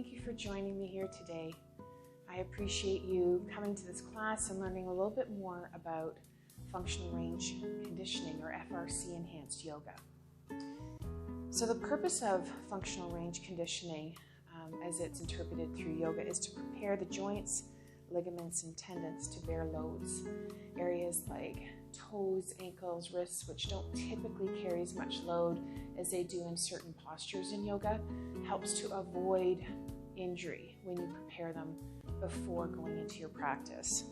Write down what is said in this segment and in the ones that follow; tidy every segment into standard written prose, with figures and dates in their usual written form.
thank you for joining me here today. I appreciate you coming to this class and learning a little bit more about functional range conditioning, or FRC Enhanced Yoga. So the purpose of functional range conditioning, as it's interpreted through yoga, is to prepare the joints, ligaments, and tendons to bear loads. Areas like toes, ankles, wrists, which don't typically carry as much load as they do in certain postures in yoga, helps to avoid injury when you prepare them before going into your practice.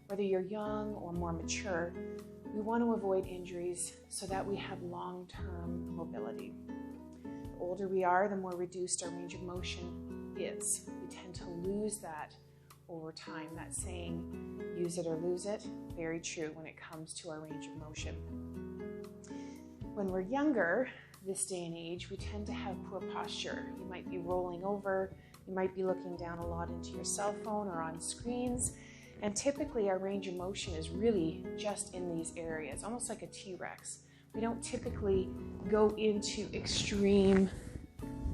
Whether you're young or more mature, we want to avoid injuries so that we have long-term mobility. The older we are, the more reduced our range of motion is. We tend to lose that over time. That saying, use it or lose it, very true when it comes to our range of motion. When we're younger, this day and age, we tend to have poor posture. You might be rolling over, you might be looking down a lot into your cell phone or on screens, and typically our range of motion is really just in these areas, almost like a T-Rex. We don't typically go into extreme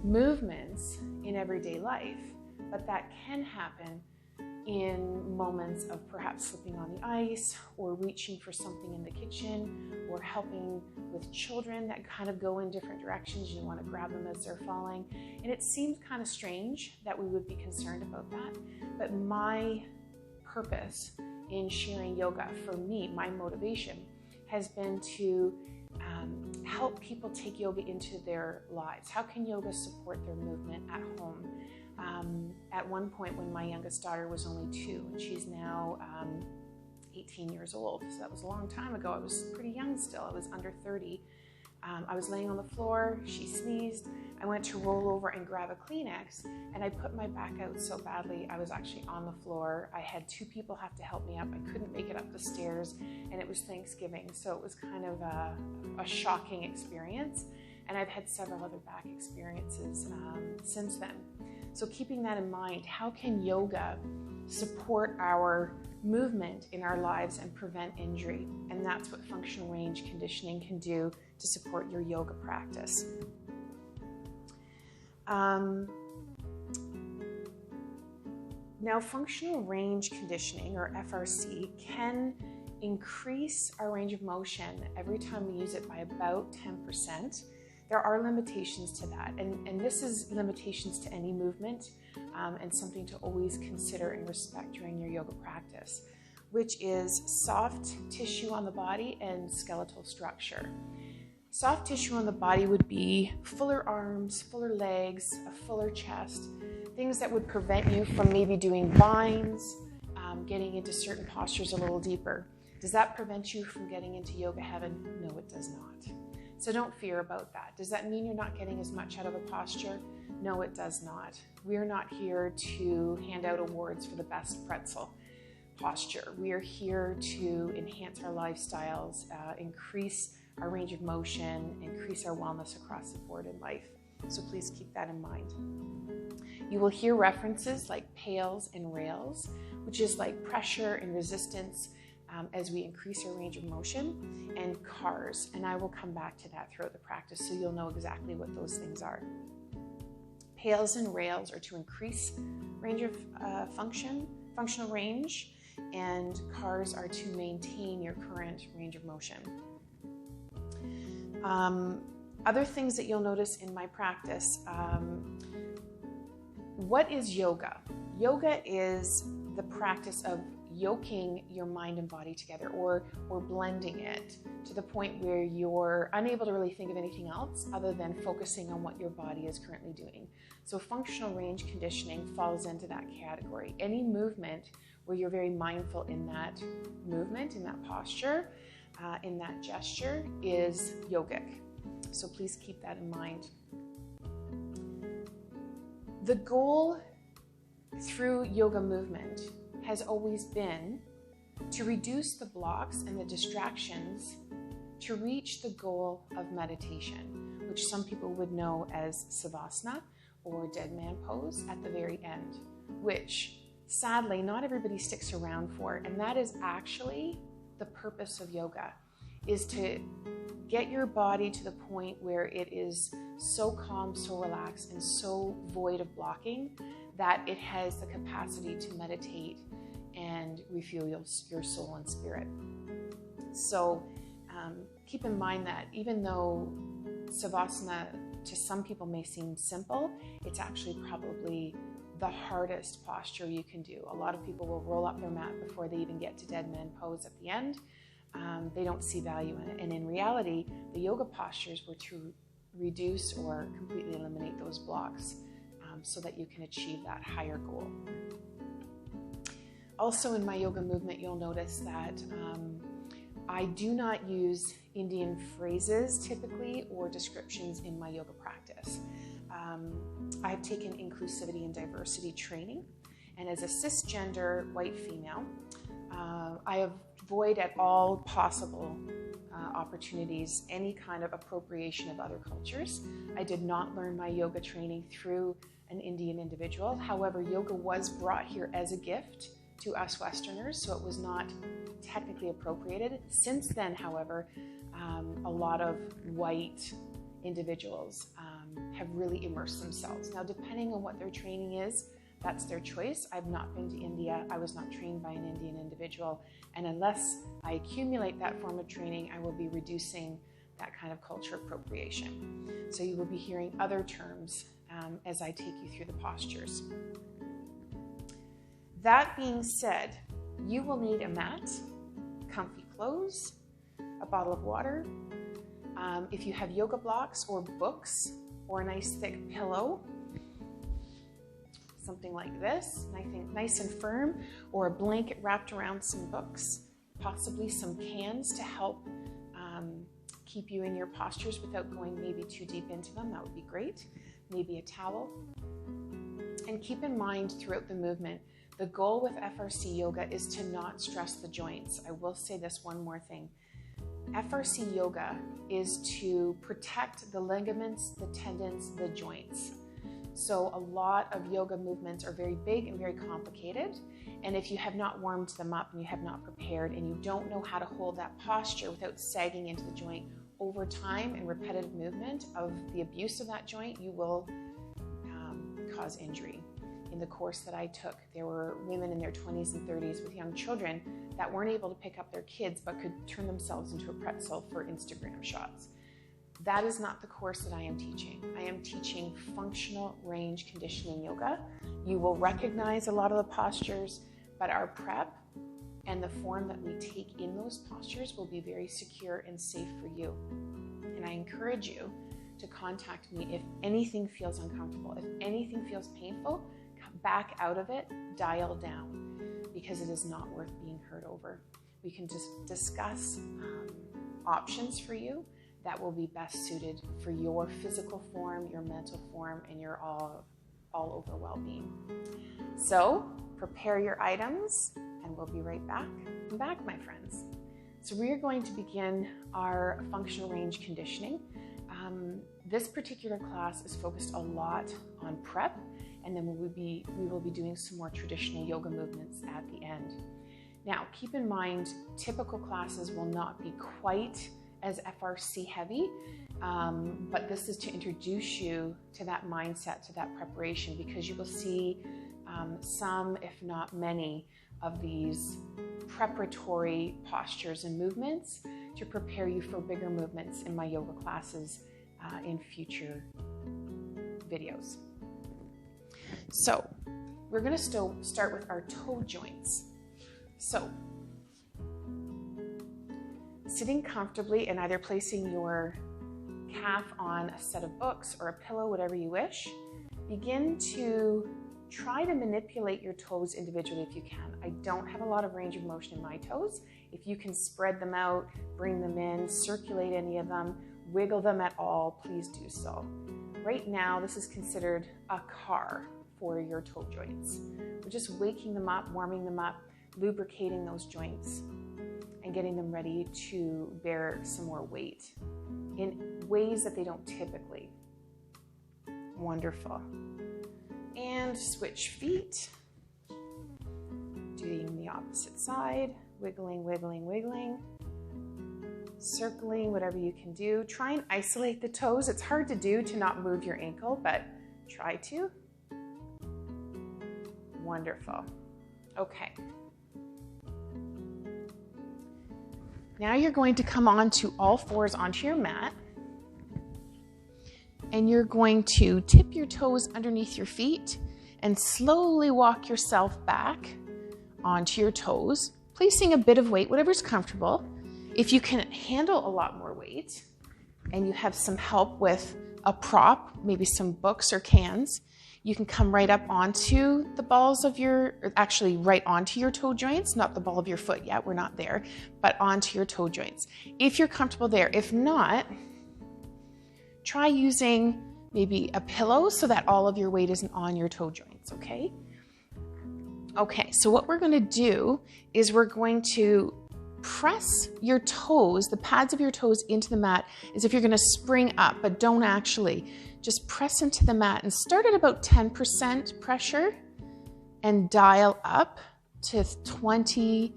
movements in everyday life, but that can happen in moments of perhaps slipping on the ice, or reaching for something in the kitchen, or helping with children that kind of go in different directions. You want to grab them as they're falling. And it seems kind of strange that we would be concerned about that. But my purpose in sharing yoga, for me, my motivation, has been to help people take yoga into their lives. How can yoga support their movement at home? At one point, when my youngest daughter was only 2, and she's now 18 years old, so that was a long time ago. I was pretty young still. I was under 30. I was laying on the floor. She sneezed. I went to roll over and grab a Kleenex, and I put my back out so badly I was actually on the floor. I had 2 people have to help me up. I couldn't make it up the stairs, and it was Thanksgiving, so it was kind of a shocking experience. And I've had several other back experiences since then. So keeping that in mind, how can yoga support our movement in our lives and prevent injury? And that's what functional range conditioning can do to support your yoga practice. Now, functional range conditioning, or FRC, can increase our range of motion every time we use it by about 10%. There are limitations to that, and this is limitations to any movement, and something to always consider and respect during your yoga practice, which is soft tissue on the body and skeletal structure. Soft tissue on the body would be fuller arms, fuller legs, a fuller chest, things that would prevent you from maybe doing binds, getting into certain postures a little deeper. Does that prevent you from getting into yoga heaven? No, it does not. So don't fear about that. Does that mean you're not getting as much out of a posture? No, it does not. We're not here to hand out awards for the best pretzel posture. We are here to enhance our lifestyles, increase our range of motion, increase our wellness across the board in life. So please keep that in mind. You will hear references like pails and rails, which is like pressure and resistance as we increase our range of motion, and cars. And I will come back to that throughout the practice so you'll know exactly what those things are. Pails and rails are to increase range of functional range, and cars are to maintain your current range of motion. Other things that you'll notice in my practice, what is yoga? Yoga is the practice of yoking your mind and body together, or blending it to the point where you're unable to really think of anything else other than focusing on what your body is currently doing. So functional range conditioning falls into that category. Any movement where you're very mindful in that movement, in that posture, in that gesture is yogic. So please keep that in mind. The goal through yoga movement has always been to reduce the blocks and the distractions to reach the goal of meditation, which some people would know as savasana or dead man pose at the very end, which sadly not everybody sticks around for, and that is actually the purpose of yoga. is to get your body to the point where it is so calm, so relaxed, and so void of blocking that it has the capacity to meditate and refuel your soul and spirit. So keep in mind that even though Savasana to some people may seem simple, it's actually probably the hardest posture you can do. A lot of people will roll up their mat before they even get to dead man pose at the end. They don't see value in it. And in reality, the yoga postures were to reduce or completely eliminate those blocks so that you can achieve that higher goal. Also in my yoga movement, you'll notice that I do not use Indian phrases typically or descriptions in my yoga practice. I've taken inclusivity and diversity training, and as a cisgender white female, I avoid at all possible opportunities any kind of appropriation of other cultures. I did not learn my yoga training through an Indian individual. However, yoga was brought here as a gift to us Westerners, so it was not technically appropriated. Since then, however, a lot of white individuals have really immersed themselves. Now, depending on what their training is, that's their choice. I've not been to India. I was not trained by an Indian individual. And unless I accumulate that form of training, I will be reducing that kind of culture appropriation. So you will be hearing other terms as I take you through the postures. That being said, you will need a mat, comfy clothes, a bottle of water. If you have yoga blocks or books or a nice thick pillow, something like this, nice and firm, or a blanket wrapped around some books, possibly some cans to help keep you in your postures without going maybe too deep into them. That would be great. Maybe a towel. And keep in mind throughout the movement, the goal with FRC Yoga is to not stress the joints. I will say this one more thing. FRC Yoga is to protect the ligaments, the tendons, the joints. So a lot of yoga movements are very big and very complicated. And if you have not warmed them up and you have not prepared and you don't know how to hold that posture without sagging into the joint, over time and repetitive movement of the abuse of that joint, you will cause injury. In the course that I took, there were women in their 20s and 30s with young children that weren't able to pick up their kids but could turn themselves into a pretzel for Instagram shots. That is not the course that I am teaching. I am teaching functional range conditioning yoga. You will recognize a lot of the postures, but our prep and the form that we take in those postures will be very secure and safe for you. And I encourage you to contact me if anything feels uncomfortable, if anything feels painful. Back out of it, dial down, because it is not worth being hurt over. We can just discuss options for you that will be best suited for your physical form, your mental form, and your all over well-being. So prepare your items and we'll be right back. I'm back, my friends. So we are going to begin our functional range conditioning. This particular class is focused a lot on prep, and then we will be doing some more traditional yoga movements at the end. Now, keep in mind, typical classes will not be quite as FRC heavy, but this is to introduce you to that mindset, to that preparation, because you will see some, if not many, of these preparatory postures and movements to prepare you for bigger movements in my yoga classes in future videos. So we're going to start with our toe joints. So sitting comfortably and either placing your calf on a set of books or a pillow, whatever you wish, begin to try to manipulate your toes individually if you can. I don't have a lot of range of motion in my toes. If you can spread them out, bring them in, circulate any of them, wiggle them at all, please do so. Right now, this is considered a car for your toe joints. We're just waking them up, warming them up, lubricating those joints, and getting them ready to bear some more weight in ways that they don't typically. Wonderful. And switch feet. Doing the opposite side. Wiggling, wiggling, wiggling. circling, whatever you can do. Try and isolate the toes. It's hard to do to not move your ankle, but try to. Wonderful. Okay. Now you're going to come on to all fours onto your mat. And you're going to tip your toes underneath your feet and slowly walk yourself back onto your toes, placing a bit of weight, whatever's comfortable. If you can handle a lot more weight and you have some help with a prop, maybe some books or cans, you can come right up onto the balls of actually right onto your toe joints, not the ball of your foot yet, we're not there, but onto your toe joints. If you're comfortable there. If not, try using maybe a pillow so that all of your weight isn't on your toe joints, okay? Okay, so what we're gonna do is we're going to press your toes, the pads of your toes into the mat as if you're gonna spring up, but don't actually. Just press into the mat and start at about 10% pressure and dial up to 20,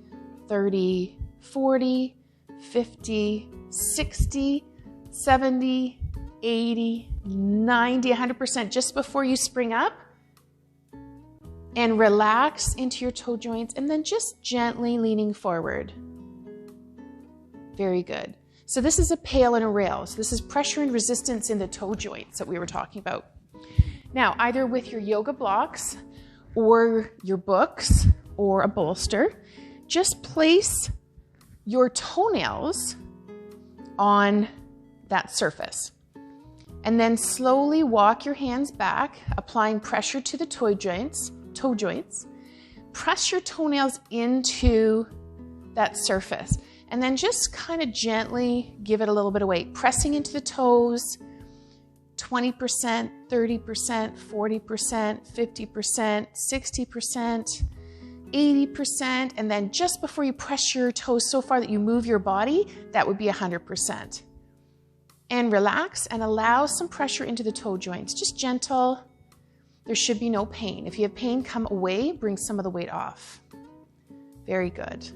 30, 40, 50, 60, 70, 80, 90, 100% just before you spring up. And relax into your toe joints and then just gently leaning forward. Very good. So this is a pail and a rail. So this is pressure and resistance in the toe joints that we were talking about. Now, either with your yoga blocks or your books or a bolster, just place your toenails on that surface. And then slowly walk your hands back, applying pressure to the toe joints. Press your toenails into that surface. And then just kind of gently give it a little bit of weight, pressing into the toes, 20%, 30%, 40%, 50%, 60%, 80%. And then just before you press your toes so far that you move your body, that would be 100%. And relax and allow some pressure into the toe joints, just gentle. There should be no pain. If you have pain, come away, bring some of the weight off. Very good.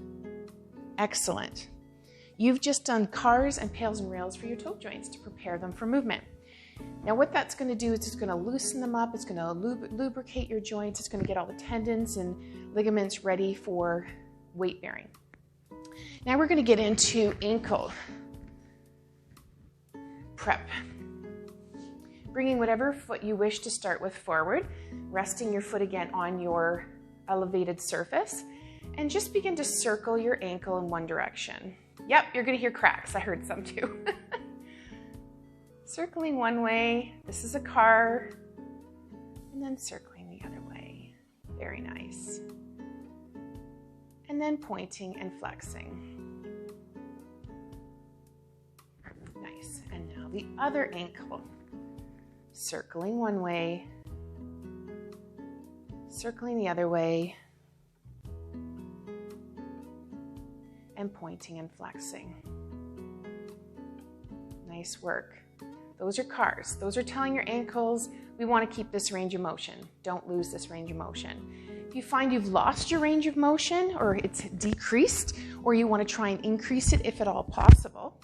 Excellent. You've just done cars and pails and rails for your toe joints to prepare them for movement. Now what that's going to do is it's going to loosen them up, it's going to lubricate your joints, it's going to get all the tendons and ligaments ready for weight bearing. Now we're going to get into ankle prep. Bringing whatever foot you wish to start with forward, resting your foot again on your elevated surface, and just begin to circle your ankle in one direction. Yep, you're going to hear cracks. I heard some too. Circling one way, this is a car, and then circling the other way. Very nice. And then pointing and flexing. Nice. And now the other ankle. Circling one way, circling the other way, and pointing and flexing. Nice work. Those are cars. Those are telling your ankles, we want to keep this range of motion. Don't lose this range of motion. If you find you've lost your range of motion or it's decreased, or you want to try and increase it if at all possible,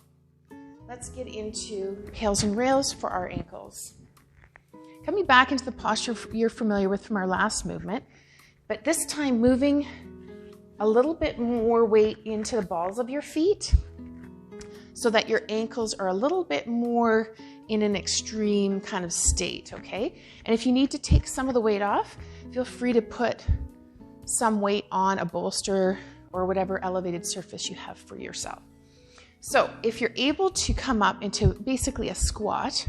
let's get into pails and rails for our ankles. Coming back into the posture you're familiar with from our last movement, but this time moving a little bit more weight into the balls of your feet so that your ankles are a little bit more in an extreme kind of state, okay? And if you need to take some of the weight off, feel free to put some weight on a bolster or whatever elevated surface you have for yourself. So if you're able to come up into basically a squat,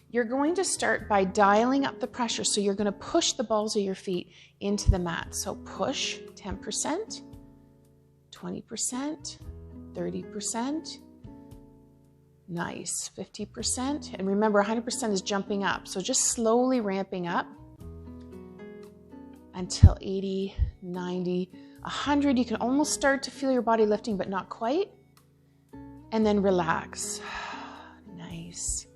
you're going to start by dialing up the pressure. So you're going to push the balls of your feet into the mat. So push 10%, 20%, 30%, nice, 50%. And remember, 100% is jumping up. So just slowly ramping up until 80, 90, 100. You can almost start to feel your body lifting, but not quite. And then relax. Nice.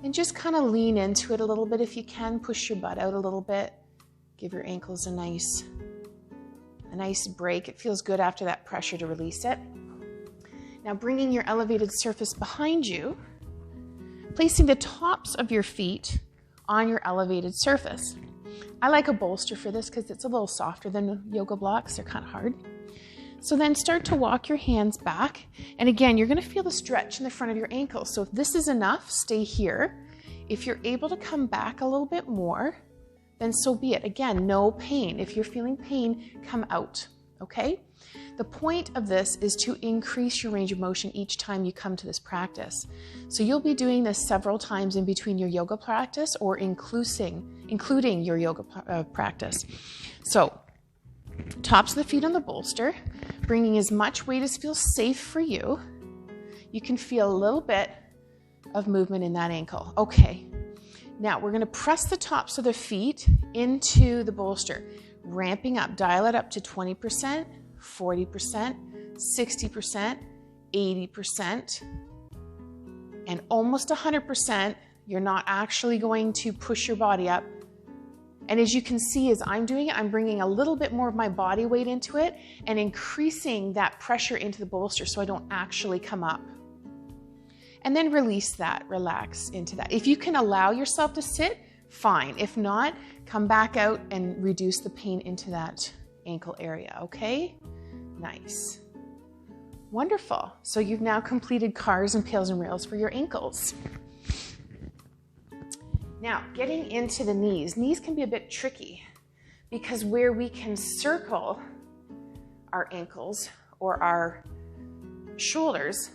And just kind of lean into it a little bit if you can. Push your butt out a little bit. Give your ankles a nice break. It feels good after that pressure to release it. Now bringing your elevated surface behind you, placing the tops of your feet on your elevated surface. I like a bolster for this because it's a little softer than yoga blocks. They're kind of hard. So then start to walk your hands back. And again, you're going to feel the stretch in the front of your ankles. So if this is enough, stay here. If you're able to come back a little bit more, then so be it. Again, no pain. If you're feeling pain, come out, okay? The point of this is to increase your range of motion each time you come to this practice. So you'll be doing this several times in between your yoga practice or including your yoga practice. So tops of the feet on the bolster, bringing as much weight as feels safe for you. You can feel a little bit of movement in that ankle. Okay, now we're going to press the tops of the feet into the bolster, ramping up, dial it up to 20%, 40%, 60%, 80%, and almost 100%. You're not actually going to push your body up. And as you can see, as I'm doing it, I'm bringing a little bit more of my body weight into it and increasing that pressure into the bolster so I don't actually come up. And then release that, relax into that. If you can allow yourself to sit, fine. If not, come back out and reduce the pain into that ankle area, okay? Nice. Wonderful. So you've now completed cars and pails and rails for your ankles. Now, getting into the knees. Knees can be a bit tricky because where we can circle our ankles or our shoulders,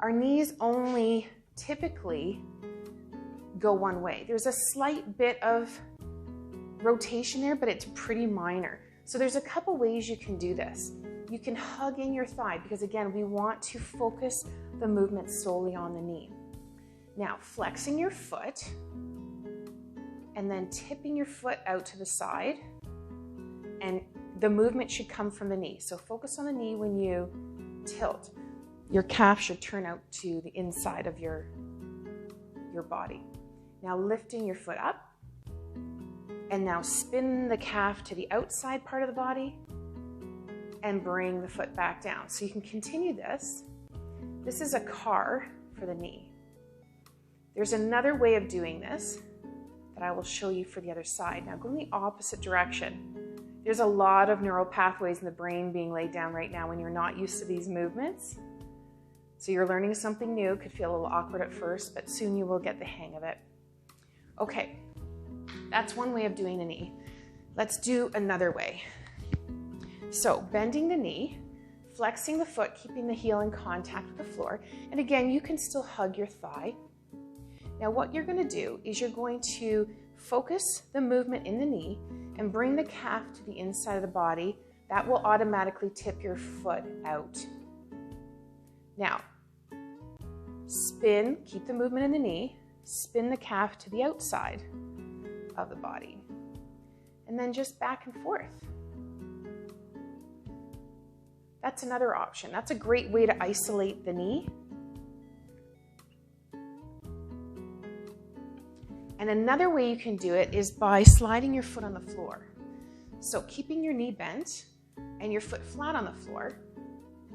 our knees only typically go one way. There's a slight bit of rotation there, but it's pretty minor. So there's a couple ways you can do this. You can hug in your thigh because again, we want to focus the movement solely on the knee. Now, flexing your foot and then tipping your foot out to the side, and the movement should come from the knee. So focus on the knee when you tilt. Your calf should turn out to the inside of your body. Now lifting your foot up, and now spin the calf to the outside part of the body and bring the foot back down. So you can continue this. This is a car for the knee. There's another way of doing this that I will show you for the other side. Now go in the opposite direction. There's a lot of neural pathways in the brain being laid down right now when you're not used to these movements. So you're learning something new. Could feel a little awkward at first, but soon you will get the hang of it. Okay, that's one way of doing the knee. Let's do another way. So bending the knee, flexing the foot, keeping the heel in contact with the floor. And again, you can still hug your thigh. Now what you're going to do is you're going to focus the movement in the knee and bring the calf to the inside of the body. That will automatically tip your foot out. Now, spin, keep the movement in the knee, spin the calf to the outside of the body, and then just back and forth. That's another option. That's a great way to isolate the knee. And another way you can do it is by sliding your foot on the floor. So keeping your knee bent and your foot flat on the floor,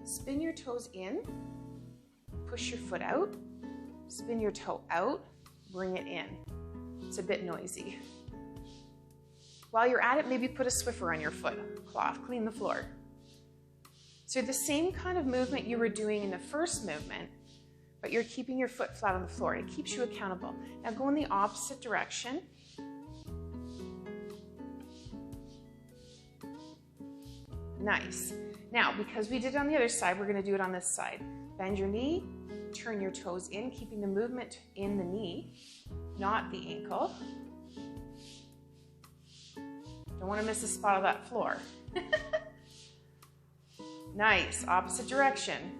spin your toes in, push your foot out, spin your toe out, bring it in. It's a bit noisy. While you're at it, maybe put a Swiffer on your foot, cloth, clean the floor. So the same kind of movement you were doing in the first movement, but you're keeping your foot flat on the floor. It keeps you accountable. Now go in the opposite direction. Nice. Now, because we did it on the other side, we're going to do it on this side. Bend your knee, turn your toes in, keeping the movement in the knee, not the ankle. Don't want to miss a spot of that floor. Nice. Opposite direction.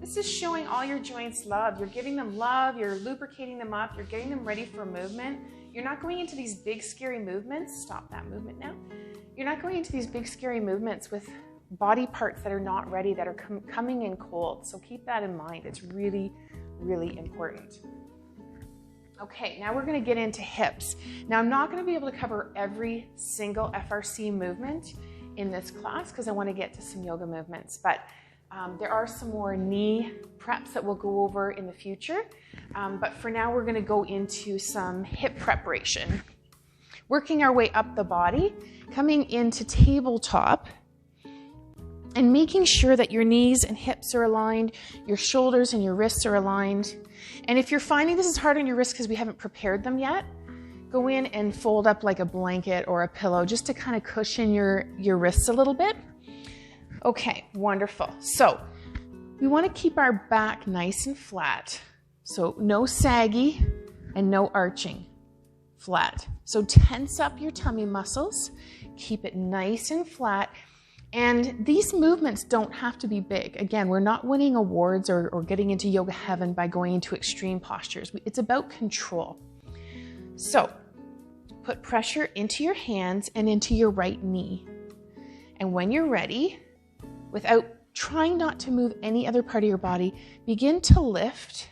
This is showing all your joints love. You're giving them love, you're lubricating them up, you're getting them ready for movement. You're not going into these big scary movements. Stop that movement now. You're not going into these big scary movements with body parts that are not ready, that are coming in cold. So keep that in mind. It's really, really important. Okay, now we're going to get into hips. Now I'm not going to be able to cover every single FRC movement in this class because I want to get to some yoga movements, but there are some more knee preps that we'll go over in the future. But for now, we're going to go into some hip preparation. Working our way up the body, coming into tabletop, and making sure that your knees and hips are aligned, your shoulders and your wrists are aligned. And if you're finding this is hard on your wrists because we haven't prepared them yet, go in and fold up like a blanket or a pillow just to kind of cushion your wrists a little bit. Okay, wonderful. So we want to keep our back nice and flat. So no saggy and no arching, flat. So tense up your tummy muscles, keep it nice and flat. And these movements don't have to be big. Again, we're not winning awards or getting into yoga heaven by going into extreme postures. It's about control. So put pressure into your hands and into your right knee. And when you're ready, without trying not to move any other part of your body, begin to lift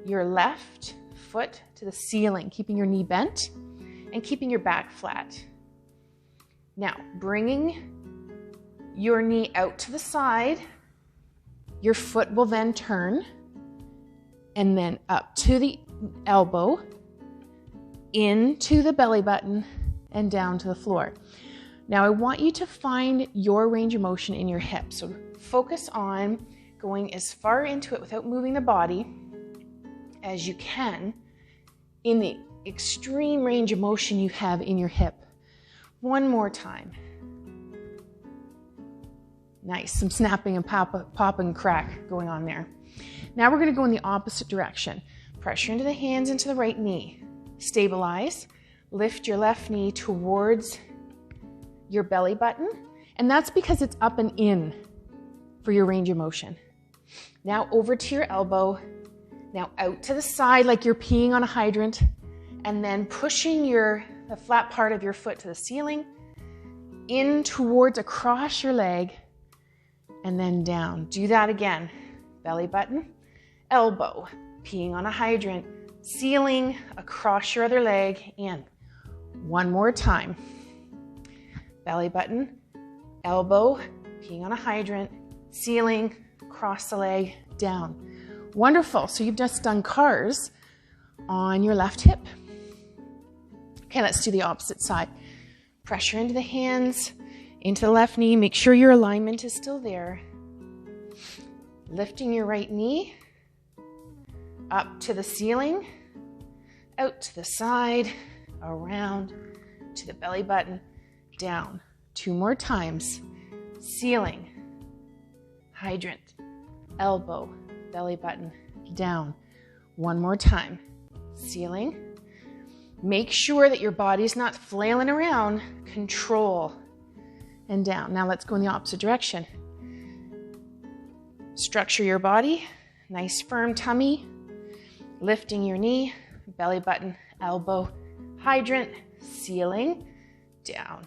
your left foot to the ceiling, keeping your knee bent and keeping your back flat. Now, bringing your knee out to the side, your foot will then turn and then up to the elbow, into the belly button, and down to the floor. Now, I want you to find your range of motion in your hips. So focus on going as far into it without moving the body as you can in the extreme range of motion you have in your hip. One more time. Nice, some snapping and pop and crack going on there. Now we're going to go in the opposite direction. Pressure into the hands, into the right knee. Stabilize. Lift your left knee towards your belly button, and that's because it's up and in for your range of motion. Now over to your elbow. Now out to the side like you're peeing on a hydrant, and then pushing the flat part of your foot to the ceiling, in towards across your leg, and then down. Do that again. Belly button, elbow, peeing on a hydrant, ceiling, across your other leg, in. One more time. Belly button, elbow, peeing on a hydrant, ceiling, across the leg, down. Wonderful. So you've just done cars on your left hip. Okay, let's do the opposite side. Pressure into the hands, into the left knee. Make sure your alignment is still there. Lifting your right knee up to the ceiling, out to the side, around to the belly button, down. Two more times. Ceiling, hydrant, elbow, belly button, down. One more time. Ceiling. Make sure that your body's not flailing around. Control. And down. Now let's go in the opposite direction. Structure your body. Nice firm tummy. Lifting your knee. Belly button, elbow, hydrant, ceiling, down.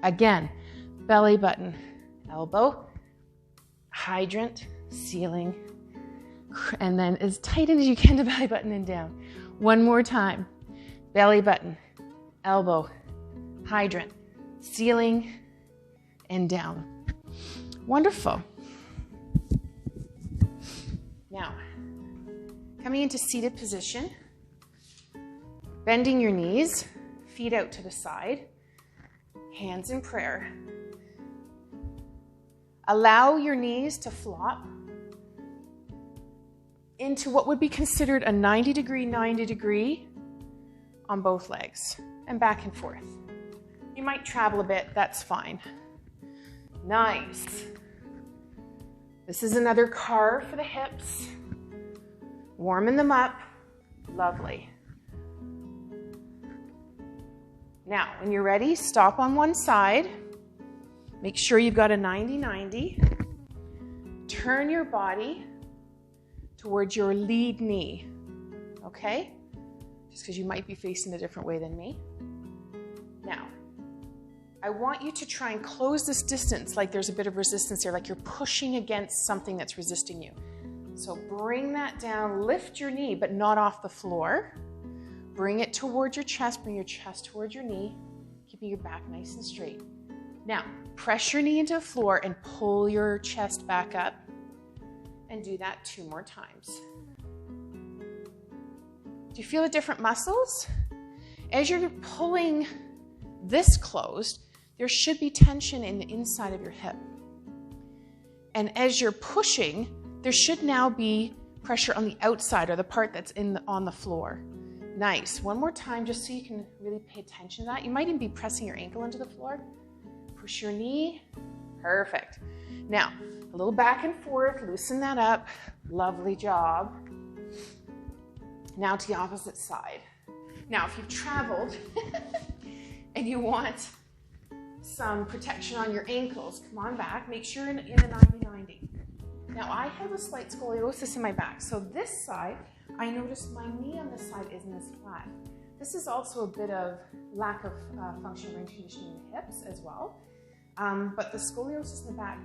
Again. Belly button, elbow, hydrant, ceiling, and then as tight as you can to belly button and down. One more time. Belly button, elbow, hydrant, ceiling, and down. Wonderful. Now, coming into seated position, bending your knees, feet out to the side, hands in prayer. Allow your knees to flop into what would be considered a 90 degree on both legs, and back and forth. You might travel a bit, that's fine. Nice. This is another car for the hips. Warming them up. Lovely. Now, when you're ready, stop on one side. Make sure you've got a 90-90. Turn your body towards your lead knee, okay? Just because you might be facing a different way than me. Now, I want you to try and close this distance like there's a bit of resistance here, like you're pushing against something that's resisting you. So bring that down, lift your knee, but not off the floor. Bring it towards your chest, bring your chest towards your knee, keeping your back nice and straight. Now, press your knee into the floor and pull your chest back up. And do that 2 more times. Do you feel the different muscles? As you're pulling this closed, there should be tension in the inside of your hip. And as you're pushing, there should now be pressure on the outside or the part that's on the floor. Nice. One more time, just so you can really pay attention to that. You might even be pressing your ankle into the floor. Push your knee. Perfect. Now, a little back and forth, loosen that up. Lovely job. Now to the opposite side. Now, if you've traveled and you want some protection on your ankles, come on back. Make sure in a 90-90. Now, I have a slight scoliosis in my back. So this side, I noticed my knee on this side isn't as flat. This is also a bit of lack of functional range conditioning in the hips as well. But the scoliosis in the back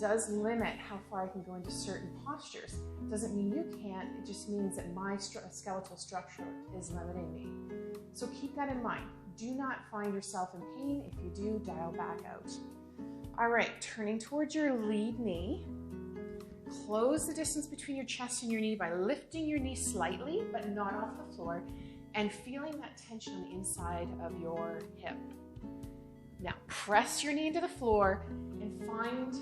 does limit how far I can go into certain postures. It doesn't mean you can't, it just means that my skeletal structure is limiting me. So keep that in mind. Do not find yourself in pain. If you do, dial back out. All right, turning towards your lead knee. Close the distance between your chest and your knee by lifting your knee slightly, but not off the floor, and feeling that tension on the inside of your hip. Now, press your knee into the floor and find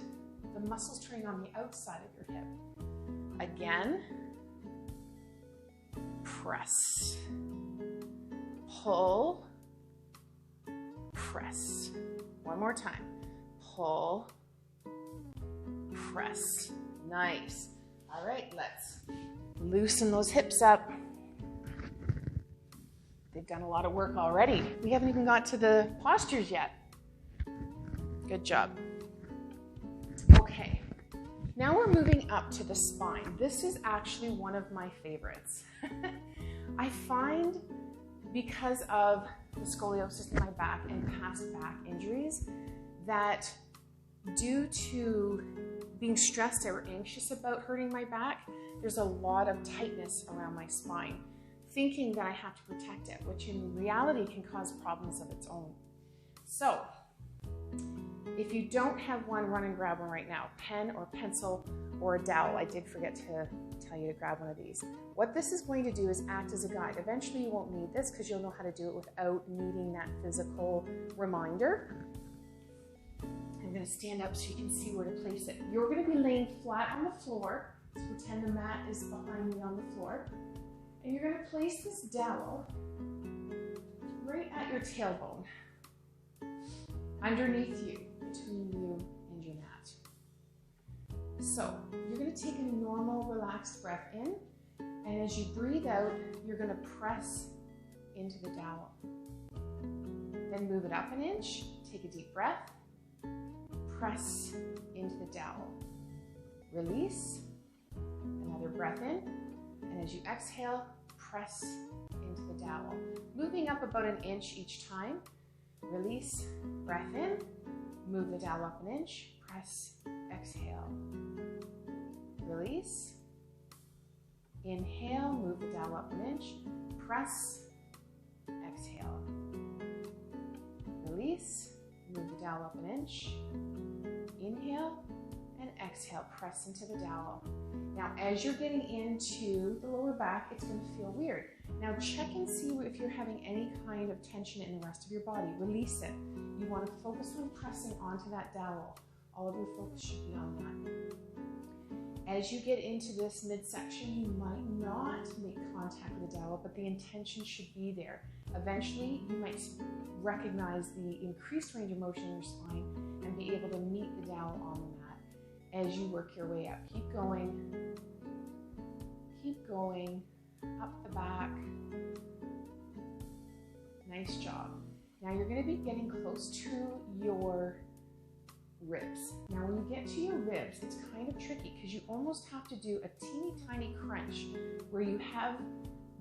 the muscles turning on the outside of your hip. Again, press, pull, press. One more time. Pull, press. Nice. All right, let's loosen those hips up. They've done a lot of work already. We haven't even got to the postures yet. Good job. Okay, now we're moving up to the spine. This is actually one of my favorites. I find because of the scoliosis in my back and past back injuries that due to being stressed or anxious about hurting my back, there's a lot of tightness around my spine, thinking that I have to protect it, which in reality can cause problems of its own. So, if you don't have one, run and grab one right now. Pen or pencil or a dowel. I did forget to tell you to grab one of these. What this is going to do is act as a guide. Eventually you won't need this because you'll know how to do it without needing that physical reminder. I'm going to stand up so you can see where to place it. You're going to be laying flat on the floor. So pretend the mat is behind you on the floor. And you're going to place this dowel right at your tailbone, underneath you, between you and your mat. So you're going to take a normal, relaxed breath in, and as you breathe out, you're going to press into the dowel. Then move it up an inch, take a deep breath, press into the dowel. Release, another breath in, and as you exhale, press into the dowel. Moving up about an inch each time. Release, breath in, move the dowel up an inch, press, exhale. Release, inhale, move the dowel up an inch, press, exhale. Release, move the dowel up an inch, inhale, and exhale, press into the dowel. Now, as you're getting into the lower back, it's going to feel weird. Now, check and see if you're having any kind of tension in the rest of your body. Release it. You want to focus on pressing onto that dowel. All of your focus should be on that. As you get into this midsection, you might not make contact with the dowel, but the intention should be there. Eventually, you might recognize the increased range of motion in your spine and be able to meet the dowel on the mat as you work your way up. Keep going, up the back. Nice job. Now you're going to be getting close to your ribs. Now when you get to your ribs, it's kind of tricky because you almost have to do a teeny tiny crunch where you have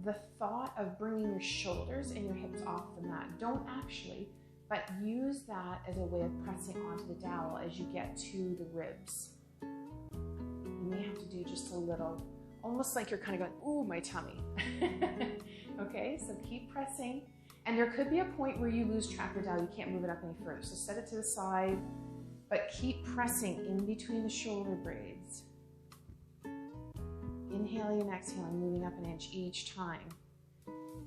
the thought of bringing your shoulders and your hips off the mat. Don't actually, but use that as a way of pressing onto the dowel as you get to the ribs. You may have to do just a little, almost like you're kind of going, ooh, my tummy. Okay, so keep pressing. And there could be a point where you lose track of the dial, you can't move it up any further. So set it to the side, but keep pressing in between the shoulder blades. Inhaling and exhaling, moving up an inch each time.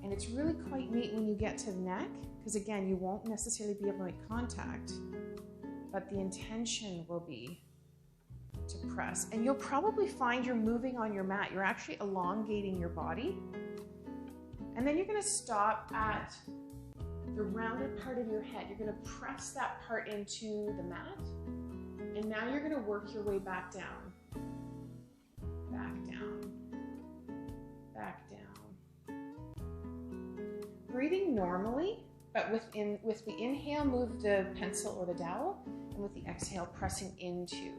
And it's really quite neat when you get to the neck, because again, you won't necessarily be able to make contact, but the intention will be to press. And you'll probably find you're moving on your mat. You're actually elongating your body. And then you're going to stop at the rounded part of your head. You're going to press that part into the mat. And now you're going to work your way back down. Back down. Back down. Breathing normally, but with the inhale, move the pencil or the dowel. And with the exhale, pressing into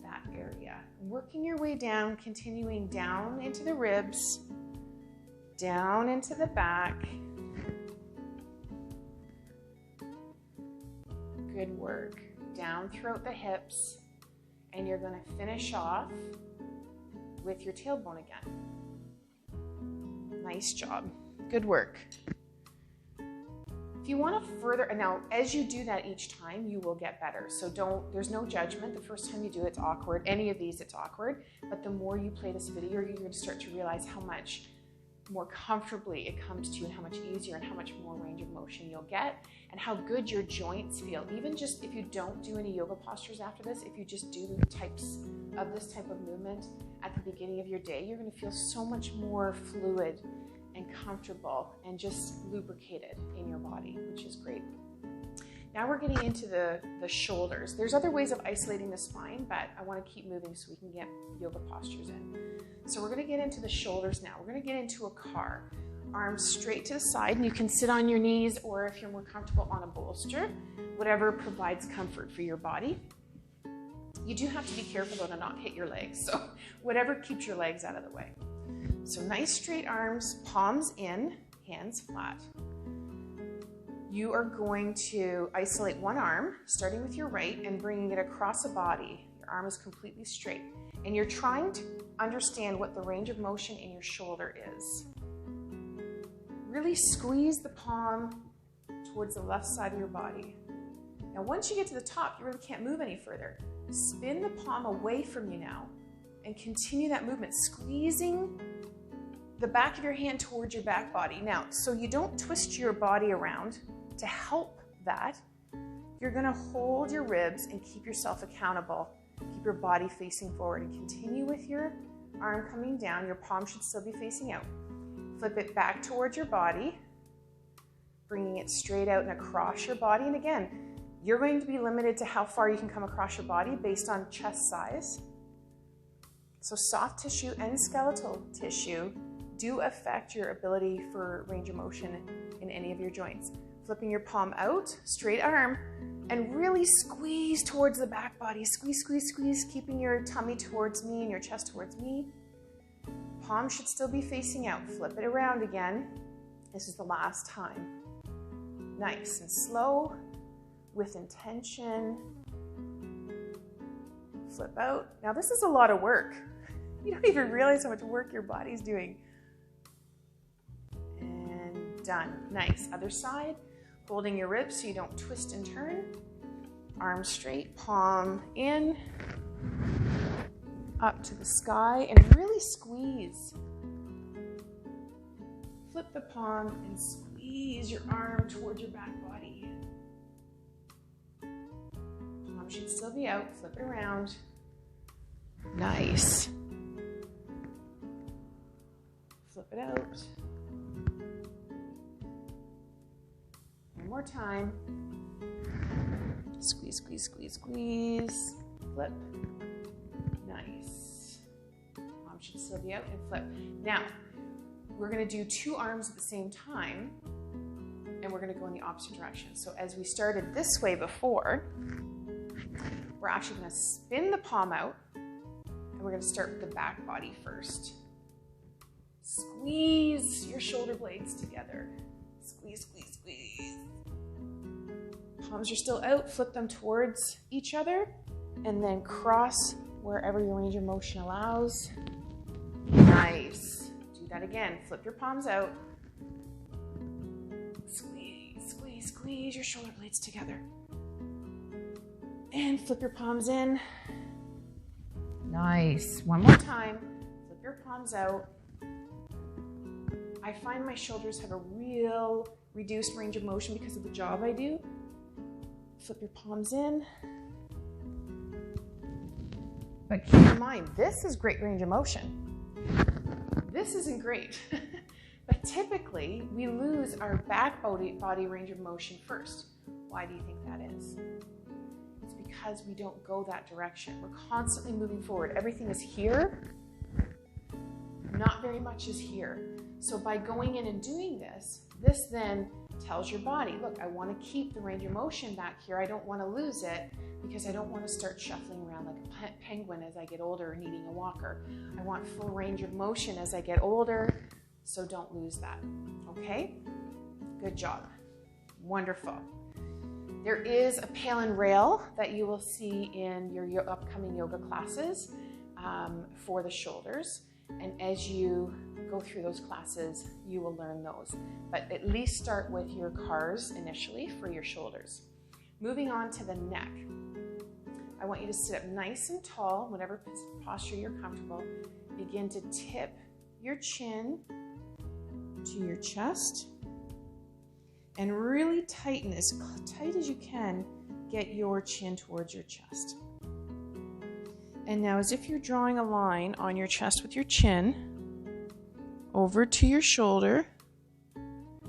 that area. Working your way down, continuing down into the ribs, down into the back. Good work. Down throughout the hips. And you're going to finish off with your tailbone again. Nice job. Good work. If you want to further, now as you do that each time, you will get better. So there's no judgment. The first time you do it, it's awkward. Any of these, it's awkward. But the more you play this video, you're going to start to realize how much more comfortably it comes to you and how much easier and how much more range of motion you'll get and how good your joints feel. Even just if you don't do any yoga postures after this, if you just do this type of movement at the beginning of your day, you're going to feel so much more fluid and comfortable and just lubricated in your body, which is great. Now we're getting into the shoulders. There's other ways of isolating the spine, but I want to keep moving so we can get yoga postures in. So we're going to get into the shoulders now. We're going to get into a car. Arms straight to the side, and you can sit on your knees, or if you're more comfortable, on a bolster, whatever provides comfort for your body. You do have to be careful though to not hit your legs, so whatever keeps your legs out of the way. So nice straight arms, palms in, hands flat. You are going to isolate one arm, starting with your right and bringing it across the body. Your arm is completely straight. And you're trying to understand what the range of motion in your shoulder is. Really squeeze the palm towards the left side of your body. Now, once you get to the top, you really can't move any further. Spin the palm away from you now and continue that movement, squeezing the back of your hand towards your back body. Now, so you don't twist your body around, to help that, you're going to hold your ribs and keep yourself accountable. Keep your body facing forward and continue with your arm coming down. Your palm should still be facing out. Flip it back towards your body, bringing it straight out and across your body. And again, you're going to be limited to how far you can come across your body based on chest size. So soft tissue and skeletal tissue do affect your ability for range of motion in any of your joints. Flipping your palm out, straight arm, and really squeeze towards the back body. Squeeze, squeeze, squeeze, keeping your tummy towards me and your chest towards me. Palm should still be facing out. Flip it around again. This is the last time. Nice and slow, with intention. Flip out. Now this is a lot of work. You don't even realize how much work your body's doing. And done. Nice. Other side. Holding your ribs so you don't twist and turn. Arms straight, palm in, up to the sky, and really squeeze. Flip the palm and squeeze your arm towards your back body. Palm should still be out. Flip it around. Nice. Flip it out. One more time. Squeeze, squeeze, squeeze, squeeze. Flip. Nice. Palm should still be out and flip. Now, we're going to do two arms at the same time, and we're going to go in the opposite direction. So as we started this way before, we're actually going to spin the palm out, and we're going to start with the back body first. Squeeze your shoulder blades together. Squeeze, squeeze, squeeze. Palms are still out, flip them towards each other, and then cross wherever your range of motion allows. Nice. Do that again. Flip your palms out. Squeeze, squeeze, squeeze your shoulder blades together. And flip your palms in. Nice. One more time. Flip your palms out. I find my shoulders have a real reduced range of motion because of the job I do. Flip your palms in. But keep in mind, this is great range of motion. This isn't great. But typically, we lose our back body range of motion first. Why do you think that is? It's because we don't go that direction. We're constantly moving forward. Everything is here. Not very much is here. So by going in and doing this, this then tells your body, look, I want to keep the range of motion back here. I don't want to lose it because I don't want to start shuffling around like a penguin as I get older and needing a walker. I want full range of motion as I get older, so don't lose that. Okay? Good job. Wonderful. There is a pail and rail that you will see in your upcoming yoga classes for the shoulders. And as you go through those classes, you will learn those. But at least start with your cars initially for your shoulders. Moving on to the neck. I want you to sit up nice and tall, whatever posture you're comfortable. Begin to tip your chin to your chest. And really tighten, as tight as you can, get your chin towards your chest. And now as if you're drawing a line on your chest with your chin, over to your shoulder,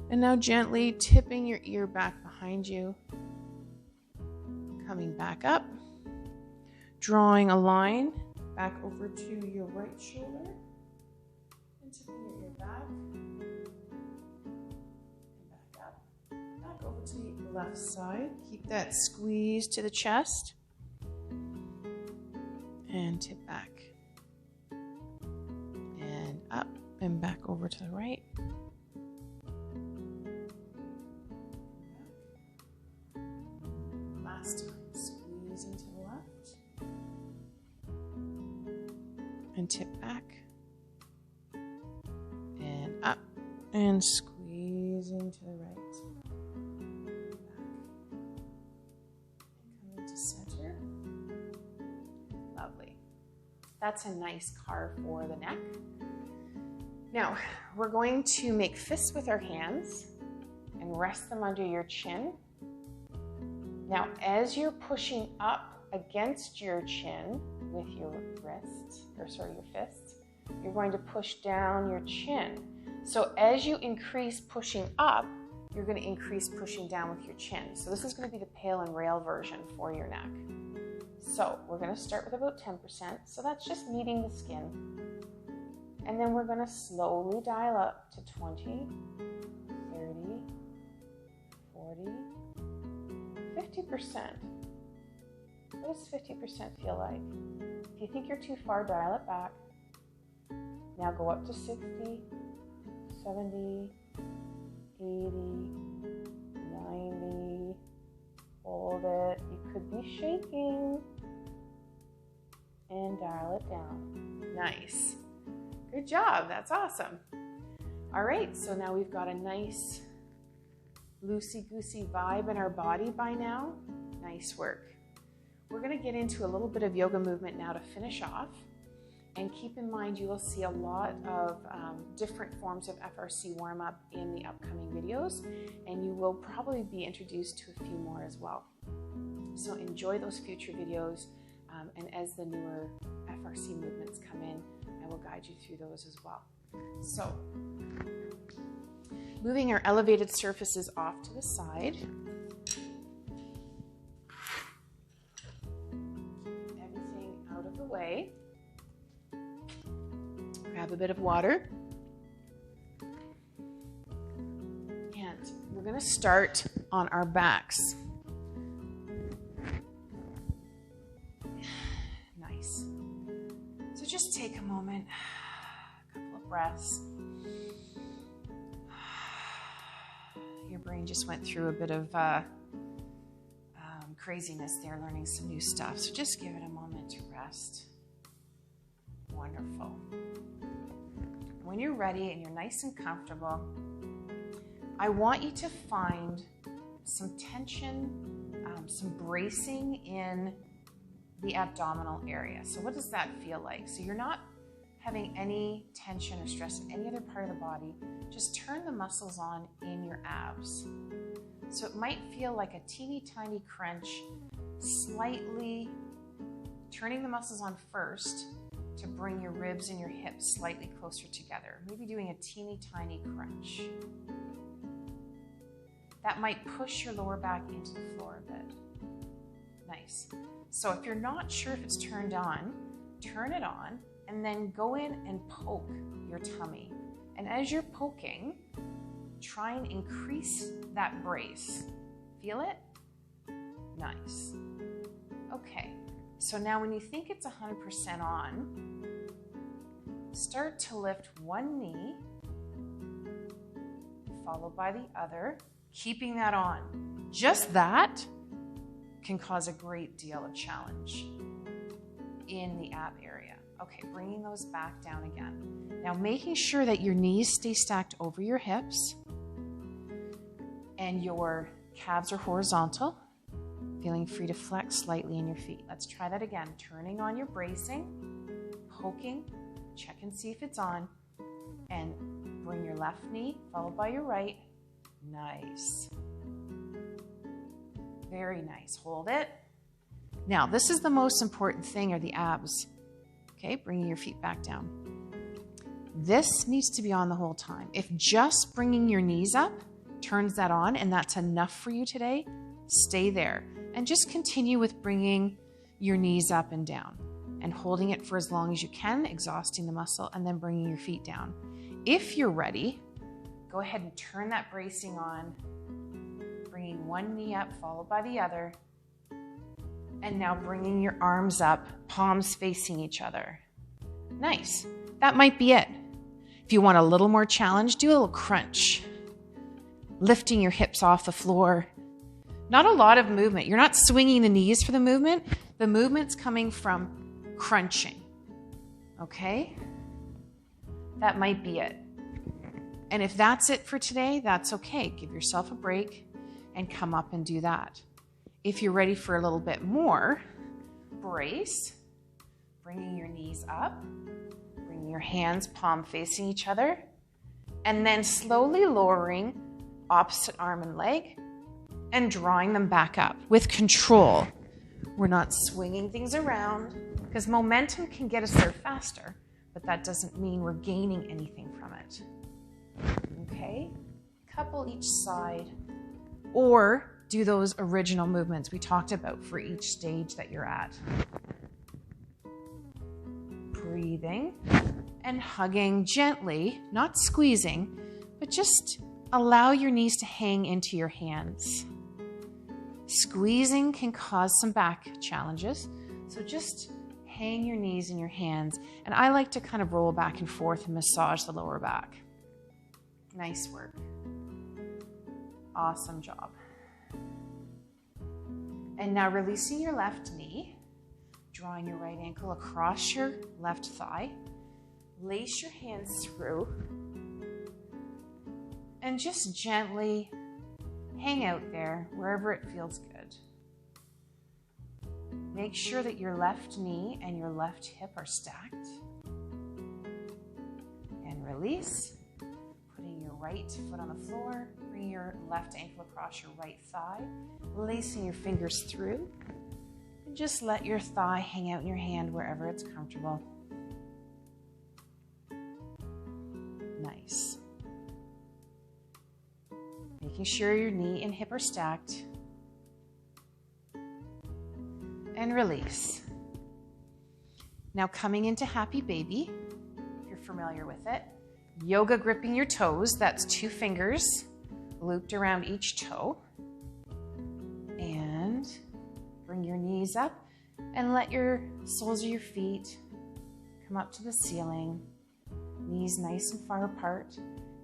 and now gently tipping your ear back behind you, coming back up, drawing a line back over to your right shoulder, and tipping your ear back, and back up, back over to the left side. Keep that squeeze to the chest. And tip back and up and back over to the right. Last time, squeezing to the left and tip back and up and squeezing to the right. That's a nice carve for the neck. Now, we're going to make fists with our hands and rest them under your chin. Now, as you're pushing up against your chin with your fists, you're going to push down your chin. So as you increase pushing up, you're going to increase pushing down with your chin. So this is going to be the pail and rail version for your neck. So we're going to start with about 10%. So that's just kneading the skin. And then we're going to slowly dial up to 20, 30, 40, 50%. What does 50% feel like? If you think you're too far, dial it back. Now go up to 60, 70, 80, 90. Hold it. You could be shaking. And dial it down. Nice. Good job. That's awesome. All right, so now we've got a nice loosey-goosey vibe in our body by now. Nice work. We're going to get into a little bit of yoga movement now to finish off. And keep in mind, you will see a lot of different forms of FRC warm-up in the upcoming videos, and you will probably be introduced to a few more as well. So enjoy those future videos, and as the newer FRC movements come in, I will guide you through those as well. So, moving our elevated surfaces off to the side. Everything out of the way. Grab a bit of water. And we're going to start on our backs. Nice. So just take a moment, a couple of breaths. Your brain just went through a bit of craziness there, learning some new stuff. So just give it a moment to rest. Wonderful. When you're ready and you're nice and comfortable, I want you to find some tension, some bracing in the abdominal area. So what does that feel like? So you're not having any tension or stress in any other part of the body. Just turn the muscles on in your abs. So it might feel like a teeny tiny crunch, slightly turning the muscles on first to bring your ribs and your hips slightly closer together. Maybe doing a teeny tiny crunch. That might push your lower back into the floor a bit. Nice. So if you're not sure if it's turned on, turn it on and then go in and poke your tummy. And as you're poking, try and increase that brace. Feel it? Nice. Okay, so now when you think it's 100% on, start to lift one knee, followed by the other, keeping that on. Just that can cause a great deal of challenge in the ab area. Okay, bringing those back down again. Now making sure that your knees stay stacked over your hips and your calves are horizontal, feeling free to flex slightly in your feet. Let's try that again. Turning on your bracing, poking, check and see if it's on, and bring your left knee, followed by your right. Nice. Very nice. Hold it. Now, this is the most important thing, are the abs. Okay, bringing your feet back down. This needs to be on the whole time. If just bringing your knees up turns that on and that's enough for you today, stay there. And just continue with bringing your knees up and down and holding it for as long as you can, exhausting the muscle, and then bringing your feet down. If you're ready, go ahead and turn that bracing on, bringing one knee up, followed by the other. And now bringing your arms up, palms facing each other. Nice. That might be it. If you want a little more challenge, do a little crunch. Lifting your hips off the floor. Not a lot of movement. You're not swinging the knees for the movement. The movement's coming from crunching. Okay? That might be it. And if that's it for today, that's okay. Give yourself a break and come up and do that. If you're ready for a little bit more, brace, bringing your knees up, bringing your hands palm facing each other, and then slowly lowering opposite arm and leg and drawing them back up with control. We're not swinging things around because momentum can get us there faster, but that doesn't mean we're gaining anything from it. Okay, couple each side, or do those original movements we talked about for each stage that you're at. Breathing and hugging gently, not squeezing, but just allow your knees to hang into your hands. Squeezing can cause some back challenges, so just hang your knees in your hands. And I like to kind of roll back and forth and massage the lower back. Nice work. Awesome job. And now releasing your left knee, drawing your right ankle across your left thigh. Lace your hands through and just gently hang out there wherever it feels good. Make sure that your left knee and your left hip are stacked. And release. Putting your right foot on the floor. Bring your left ankle across your right thigh. Lacing your fingers through. And just let your thigh hang out in your hand wherever it's comfortable. Nice. Making sure your knee and hip are stacked. And release. Now coming into Happy Baby, if you're familiar with it. Yoga gripping your toes, that's 2 fingers looped around each toe. And bring your knees up and let your soles of your feet come up to the ceiling. Knees nice and far apart.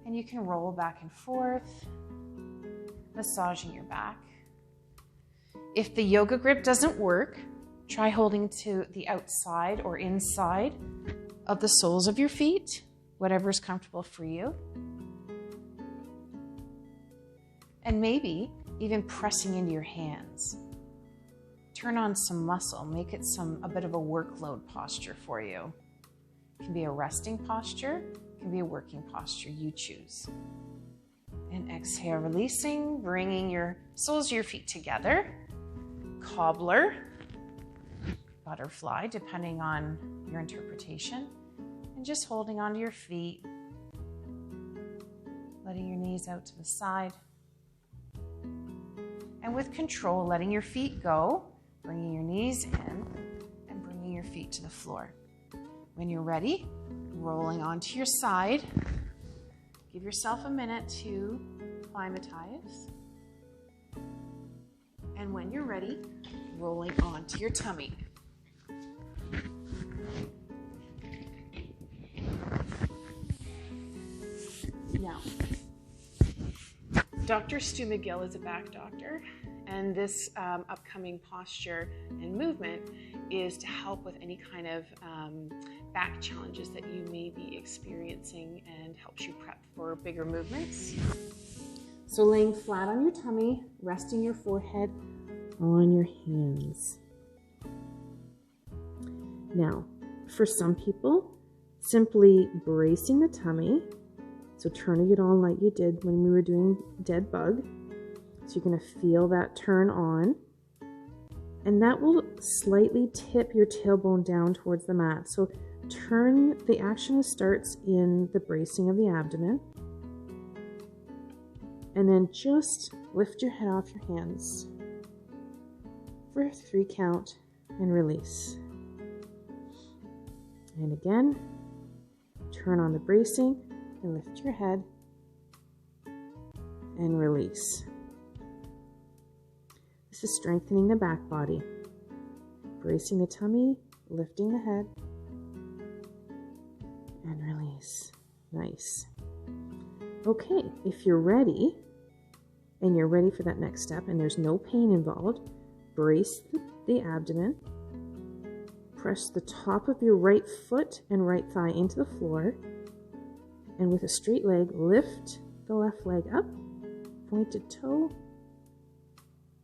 And you can roll back and forth, massaging your back. If the yoga grip doesn't work, try holding to the outside or inside of the soles of your feet, whatever is comfortable for you. and maybe even pressing into your hands. Turn on some muscle, make it a bit of a workload posture for you. It can be a resting posture, it can be a working posture, you choose. And exhale, releasing, bringing your soles of your feet together. Cobbler, butterfly, depending on your interpretation. And just holding onto your feet, letting your knees out to the side. And with control, letting your feet go, bringing your knees in, and bringing your feet to the floor. When you're ready, rolling onto your side. Give yourself a minute to acclimatize. And when you're ready, rolling onto your tummy. Now, Dr. Stu McGill is a back doctor, and this upcoming posture and movement is to help with any kind of back challenges that you may be experiencing and helps you prep for bigger movements. So laying flat on your tummy, resting your forehead on your hands. Now, for some people, simply bracing the tummy, so turning it on like you did when we were doing dead bug. So you're going to feel that turn on, and that will slightly tip your tailbone down towards the mat. So the action starts in the bracing of the abdomen, and then just lift your head off your hands for a 3 count and release. And again, turn on the bracing and lift your head and release. This is strengthening the back body. Bracing the tummy, lifting the head, and release. Nice. Okay, if you're ready, and you're ready for that next step, and there's no pain involved, brace the abdomen, press the top of your right foot and right thigh into the floor, and with a straight leg, lift the left leg up, pointed toe,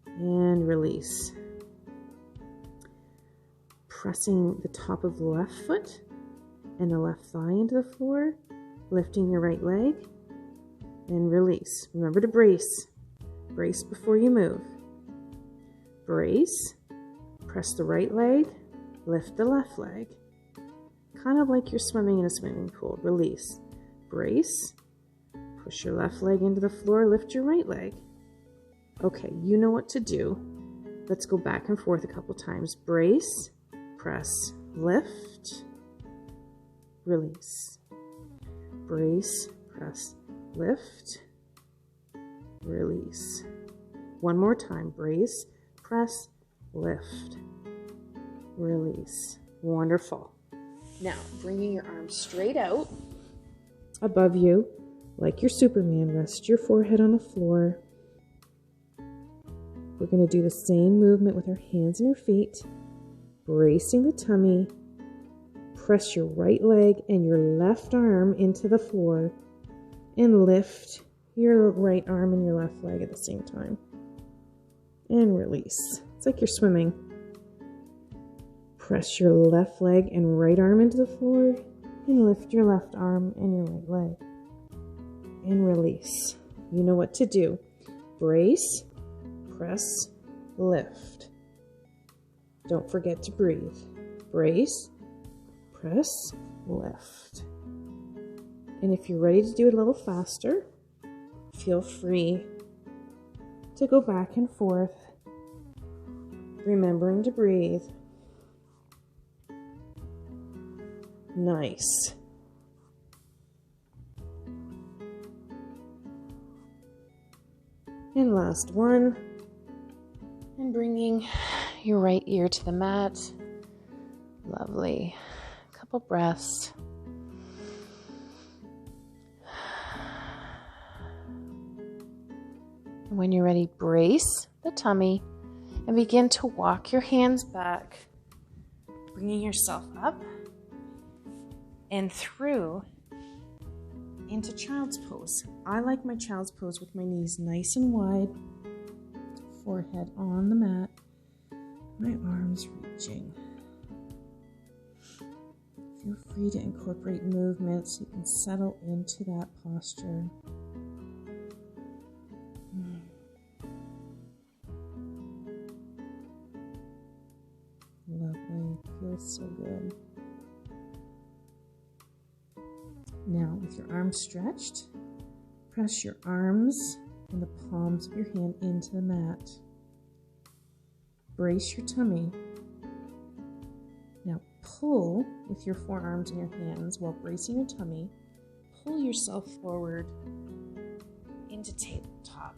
and release. Pressing the top of the left foot and the left thigh into the floor, lifting your right leg, and release. Remember to brace. Brace before you move. Brace, press the right leg, lift the left leg. Kind of like you're swimming in a swimming pool. Release. Brace, push your left leg into the floor, lift your right leg. Okay, you know what to do. Let's go back and forth a couple times. Brace, press, lift, release. Brace, press, lift, release. One more time. Brace, press, lift, release. Wonderful. Now, bringing your arms straight out above you, like your Superman. Rest your forehead on the floor. We're going to do the same movement with our hands and our feet. Bracing the tummy. Press your right leg and your left arm into the floor and lift your right arm and your left leg at the same time. And release. It's like you're swimming. Press your left leg and right arm into the floor and lift your left arm and your right leg. And release. You know what to do. Brace, press, lift. Don't forget to breathe. Brace, press, lift. And if you're ready to do it a little faster, feel free to go back and forth, remembering to breathe. Nice. And last one. And bringing your right ear to the mat. Lovely. Couple breaths. And when you're ready, brace the tummy and begin to walk your hands back, bringing yourself up and through into child's pose. I like my child's pose with my knees nice and wide, forehead on the mat, my arms reaching. Feel free to incorporate movement so you can settle into that posture. Lovely, feels so good. Now, with your arms stretched, press your arms and the palms of your hand into the mat. Brace your tummy. Now, pull with your forearms and your hands while bracing your tummy. Pull yourself forward into tabletop.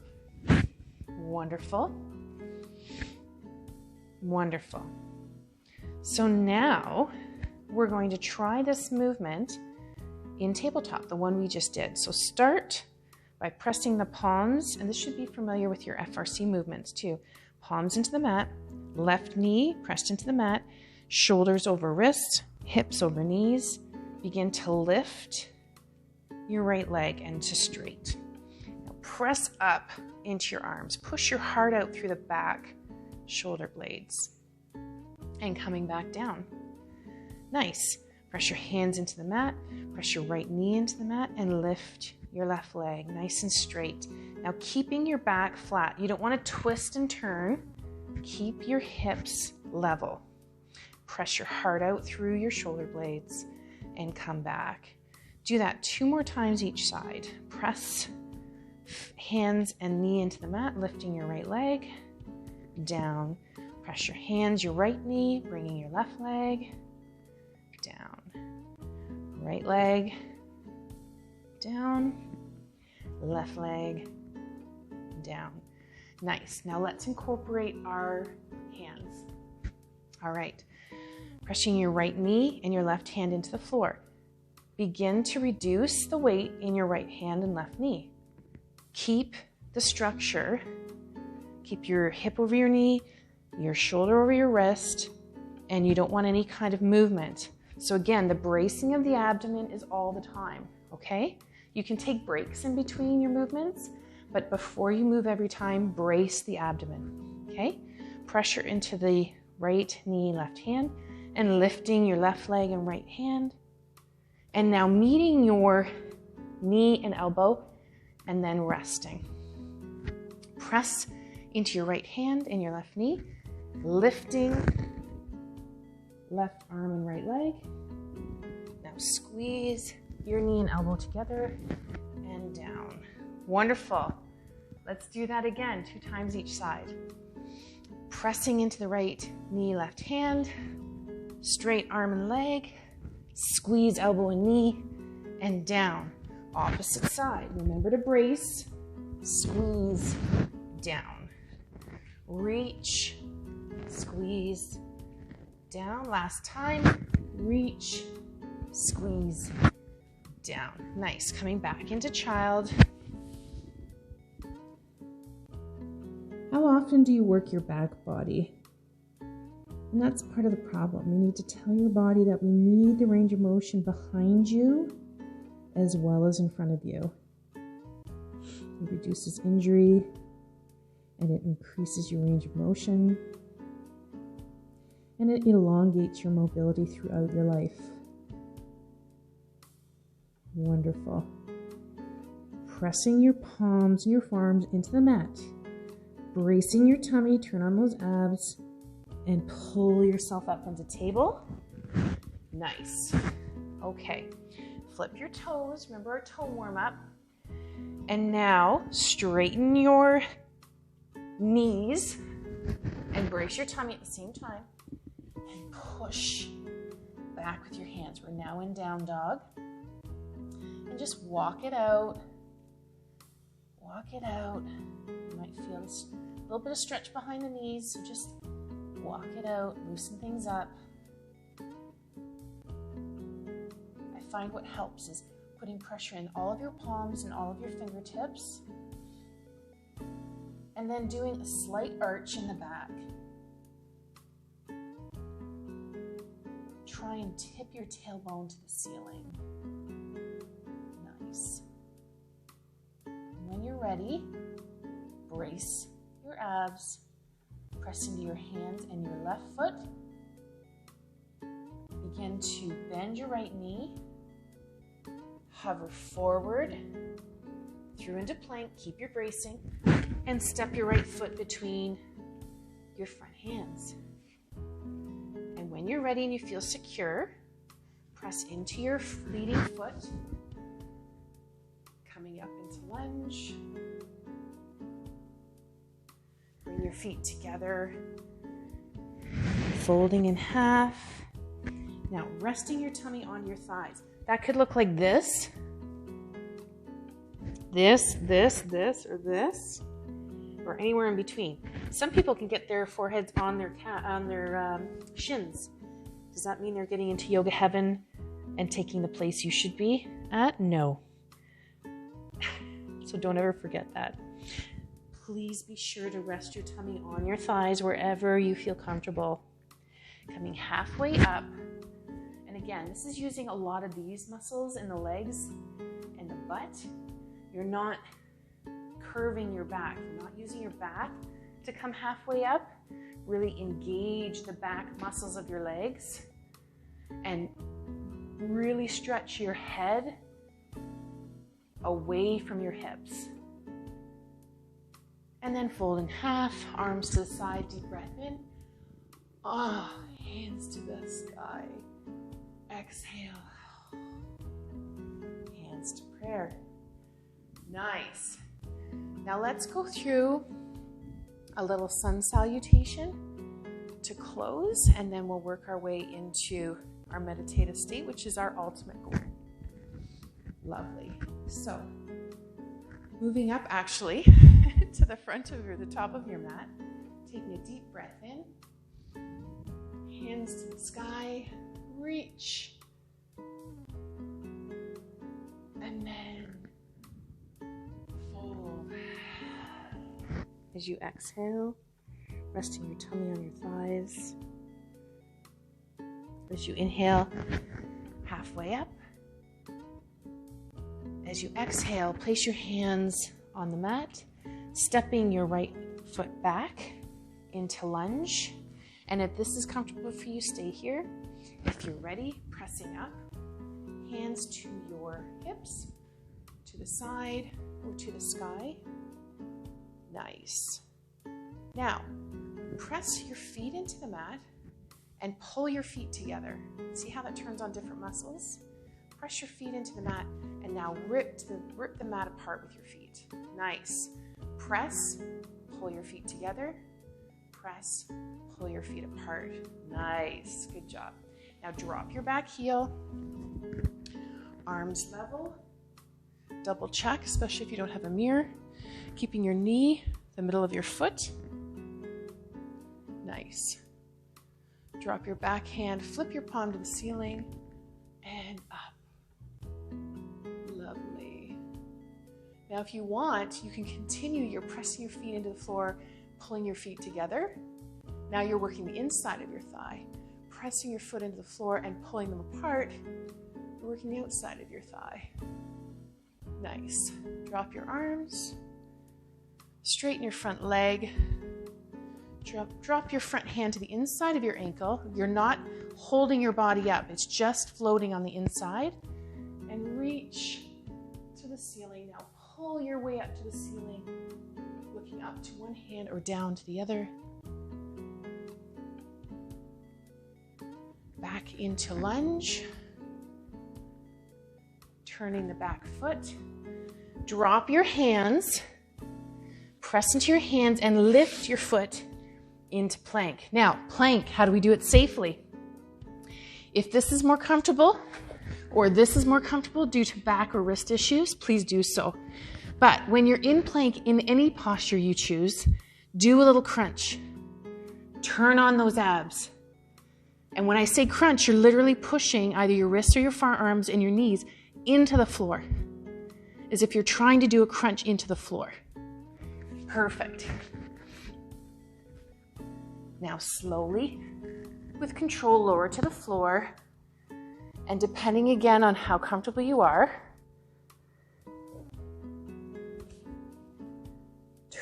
Wonderful. Wonderful. So now we're going to try this movement in tabletop, the one we just did. So start by pressing the palms, and this should be familiar with your FRC movements too. Palms into the mat, left knee pressed into the mat, shoulders over wrists, hips over knees. Begin to lift your right leg into straight. Now press up into your arms. Push your heart out through the back shoulder blades and coming back down. Nice. Press your hands into the mat, press your right knee into the mat, and lift your left leg nice and straight. Now keeping your back flat. You don't want to twist and turn. Keep your hips level. Press your heart out through your shoulder blades and come back. Do that 2 more times each side. Press hands and knee into the mat, lifting your right leg, down. Press your hands, your right knee, bringing your left leg, down. Right leg, down. Left leg, down. Nice. Now let's incorporate our hands. All right. Pressing your right knee and your left hand into the floor. Begin to reduce the weight in your right hand and left knee. Keep the structure. Keep your hip over your knee, your shoulder over your wrist, and you don't want any kind of movement. So again, the bracing of the abdomen is all the time, okay? You can take breaks in between your movements, but before you move every time, brace the abdomen, okay? Pressure into the right knee, left hand, and lifting your left leg and right hand. And now meeting your knee and elbow, and then resting. Press into your right hand and your left knee, lifting left arm and right leg. Now squeeze your knee and elbow together and down. Wonderful. Let's do that again, 2 times each side. Pressing into the right knee, left hand, straight arm and leg, squeeze elbow and knee, and down. Opposite side. Remember to brace, squeeze, down. Reach, squeeze, down. Last time, reach, squeeze, down. Nice. Coming back into child. How often do you work your back body? And that's part of the problem. You need to tell your body that we need the range of motion behind you as well as in front of you. It reduces injury and it increases your range of motion. And it elongates your mobility throughout your life. Wonderful. Pressing your palms and your forearms into the mat. Bracing your tummy, turn on those abs, and pull yourself up into table. Nice. Okay. Flip your toes. Remember our toe warm up. And now straighten your knees and brace your tummy at the same time. And push back with your hands. We're now in down dog. And just walk it out. Walk it out. You might feel a little bit of stretch behind the knees, so just walk it out, loosen things up. I find what helps is putting pressure in all of your palms and all of your fingertips, and then doing a slight arch in the back. Try and tip your tailbone to the ceiling. Nice. ready, brace your abs, press into your hands and your left foot. Begin to bend your right knee, hover forward, through into plank, keep your bracing, and step your right foot between your front hands. And when you're ready and you feel secure, press into your leading foot, coming up into lunge. Bring your feet together, folding in half. Now, resting your tummy on your thighs. That could look like this, or anywhere in between. Some people can get their foreheads on their shins. Does that mean they're getting into yoga heaven and taking the place you should be at? No. So don't ever forget that. Please be sure to rest your tummy on your thighs wherever you feel comfortable. Coming halfway up. And again, this is using a lot of these muscles in the legs and the butt. You're not curving your back. You're not using your back to come halfway up. Really engage the back muscles of your legs and really stretch your head away from your hips. And then fold in half, arms to the side, deep breath in. Hands to the sky. Exhale. Hands to prayer. Nice. Now let's go through a little sun salutation to close, and then we'll work our way into our meditative state, which is our ultimate goal. Lovely. So, moving up actually to the front of the top of your mat, taking a deep breath in, hands to the sky, reach, and then fold. As you exhale, resting your tummy on your thighs. As you inhale, halfway up. As you exhale, place your hands on the mat, stepping your right foot back into lunge. And if this is comfortable for you, stay here. If you're ready, pressing up, hands to your hips, to the side or to the sky. Nice. Now, press your feet into the mat and pull your feet together. See how that turns on different muscles? Press your feet into the mat and now rip the mat apart with your feet. Nice. Press, pull your feet together. Press, pull your feet apart. Nice. Good job. Now drop your back heel. Arms level. Double check, especially if you don't have a mirror. Keeping your knee the middle of your foot. Nice. Drop your back hand, flip your palm to the ceiling, and up. Lovely. Now if you want, you can continue your pressing your feet into the floor, pulling your feet together. Now you're working the inside of your thigh, pressing your foot into the floor and pulling them apart. You're working the outside of your thigh. Nice. Drop your arms. Straighten your front leg. Drop your front hand to the inside of your ankle. You're not holding your body up. It's just floating on the inside. And reach to the ceiling. Now pull your way up to the ceiling, looking up to one hand or down to the other. Back into lunge. Turning the back foot. Drop your hands. Press into your hands and lift your foot into plank. Now, plank, how do we do it safely? If this is more comfortable or this is more comfortable due to back or wrist issues, please do so. But when you're in plank, in any posture you choose, do a little crunch. Turn on those abs. And when I say crunch, you're literally pushing either your wrists or your forearms and your knees into the floor, as if you're trying to do a crunch into the floor. Perfect. Now slowly, with control, lower to the floor. And depending again on how comfortable you are,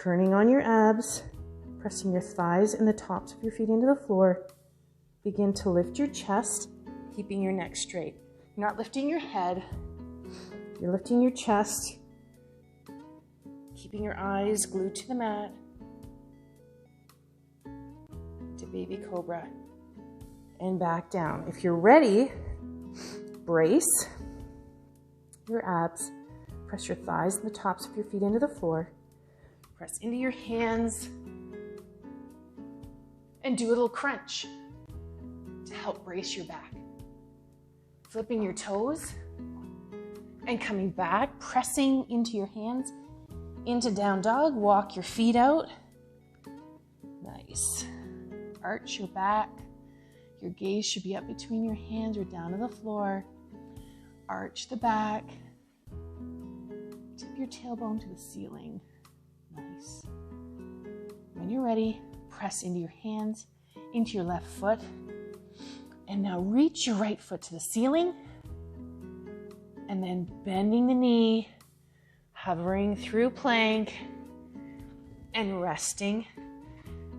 Turning on your abs, pressing your thighs and the tops of your feet into the floor. Begin to lift your chest, keeping your neck straight. You're not lifting your head, you're lifting your chest, keeping your eyes glued to the mat. To baby cobra. And back down. If you're ready, brace your abs. Press your thighs and the tops of your feet into the floor. Press into your hands. And do a little crunch to help brace your back. Flipping your toes and coming back, pressing into your hands, into down dog. Walk your feet out. Nice. Arch your back. Your gaze should be up between your hands or down to the floor. Arch the back. Tip your tailbone to the ceiling. Nice. When you're ready, press into your hands, into your left foot. And now reach your right foot to the ceiling. And then bending the knee, hovering through plank, and resting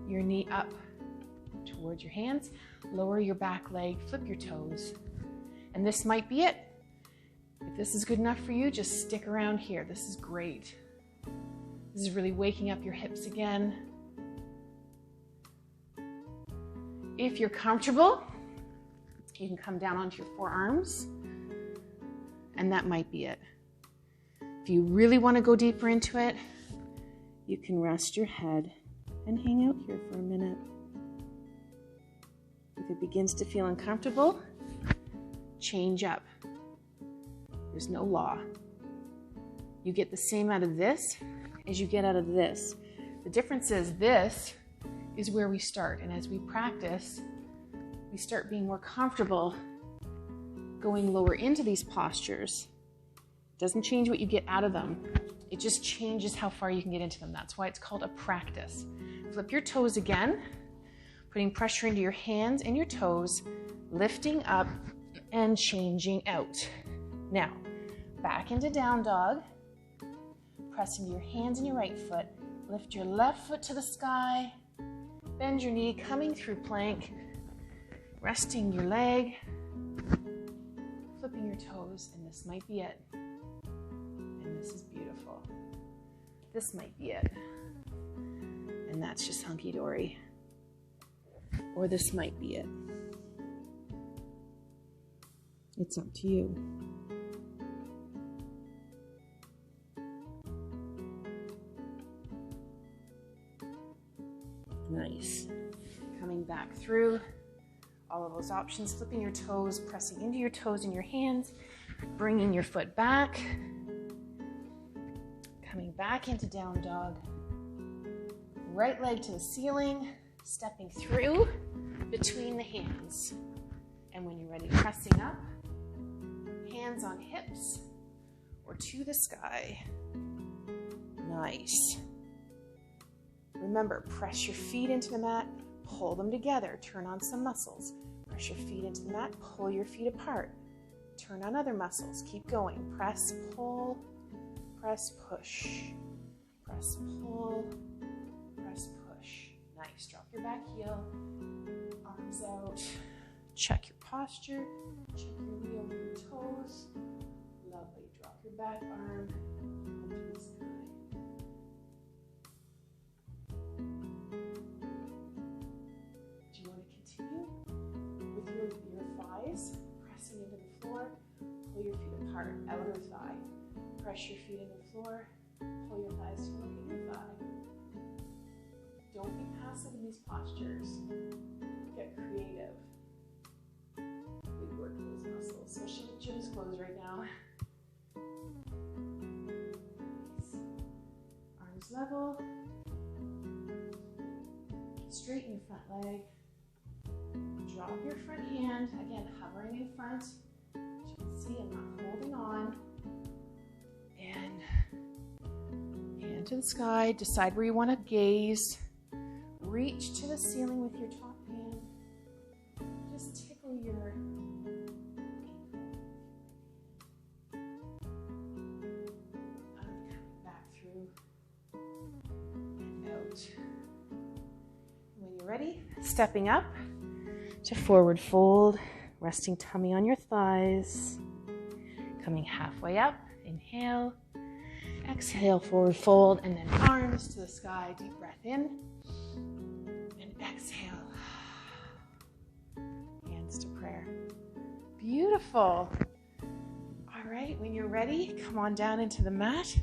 your knee up towards your hands. Lower your back leg, flip your toes. And this might be it. If this is good enough for you, just stick around here. This is great. This is really waking up your hips again. If you're comfortable, you can come down onto your forearms, and that might be it. If you really want to go deeper into it, you can rest your head and hang out here for a minute. If it begins to feel uncomfortable, change up. There's no law. You get the same out of this as you get out of this. The difference is this is where we start. And as we practice, we start being more comfortable going lower into these postures. It doesn't change what you get out of them. It just changes how far you can get into them. That's why it's called a practice. Flip your toes again, putting pressure into your hands and your toes, lifting up and changing out. Now, back into down dog. Press into your hands and your right foot. Lift your left foot to the sky. Bend your knee, coming through plank. Resting your leg. Flipping your toes, and this might be it. And this is beautiful. This might be it. And that's just hunky-dory. Or this might be it. It's up to you. Nice. Coming back through all of those options, flipping your toes, pressing into your toes in your hands, bringing your foot back, coming back into down dog. Right leg to the ceiling, stepping through between the hands. And when you're ready, pressing up, hands on hips or to the sky. Nice. Remember, press your feet into the mat, pull them together, turn on some muscles. Press your feet into the mat, pull your feet apart, turn on other muscles. Keep going. Press, pull, press, push. Press, pull, press, push. Nice. Drop your back heel, arms out. Check your posture, check your wheel with your toes. Lovely. Drop your back arm into the sky. Do you want to continue with your thighs pressing into the floor? Pull your feet apart, outer thigh. Press your feet into the floor, pull your thighs to the inner thigh. Don't be passive in these postures. Get creative. We work those muscles, especially with gym's closed right now. Nice. Arms level. Straighten your front leg. Drop your front hand. Again, hovering in front. As you can see, I'm not holding on. And hand to the sky. Decide where you want to gaze. Reach to the ceiling with your top hand. Just tickle your ankle. I'm coming back through. ready, stepping up to forward fold, resting tummy on your thighs, coming halfway up, inhale, exhale, forward fold, and then arms to the sky, deep breath in, and exhale, hands to prayer. Beautiful. All right, when you're ready, come on down into the mat.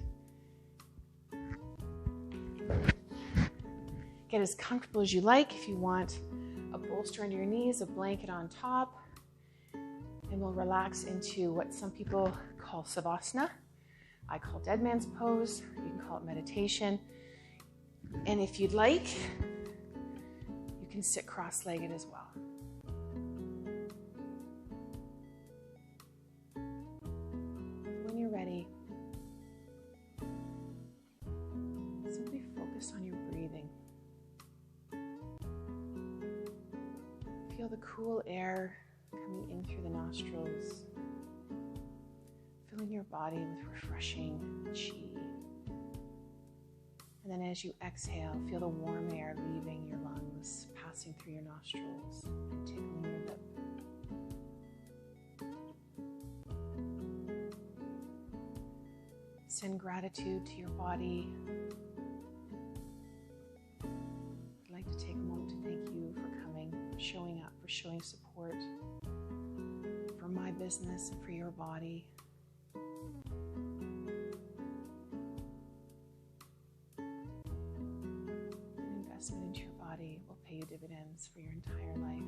Get as comfortable as you like. If you want a bolster under your knees, a blanket on top, and we'll relax into what some people call savasana. I call dead man's pose. You can call it meditation. And if you'd like, you can sit cross-legged as well. When you're ready, simply focus on your breathing. Feel the cool air coming in through the nostrils, filling your body with refreshing chi. And then as you exhale, feel the warm air leaving your lungs, passing through your nostrils and tickling your lip. Send gratitude to your body. I'd like to take a moment to thank you for coming, for showing up, for showing support for my business and for your body. An investment into your body will pay you dividends for your entire life.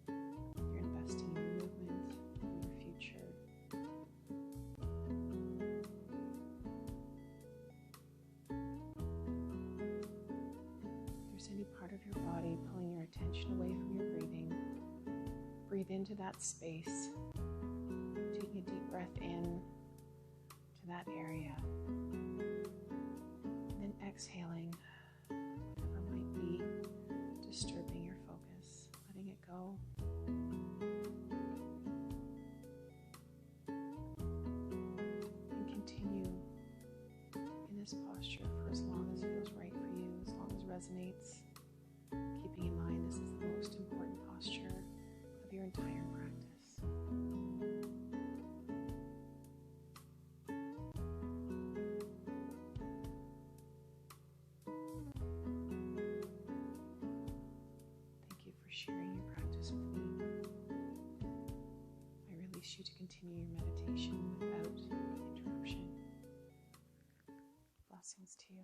You're investing in your movement, in your future. If there's any part of your body pulling your attention away from your breathing, breathe into that space, taking a deep breath in to that area, and then exhaling whatever might be disturbing your focus, letting it go. And continue in this posture for as long as feels right for you, as long as resonates, keeping in mind this is the most important posture of your entire practice. Thank you for sharing your practice with me. I release you to continue your meditation without interruption. Blessings to you.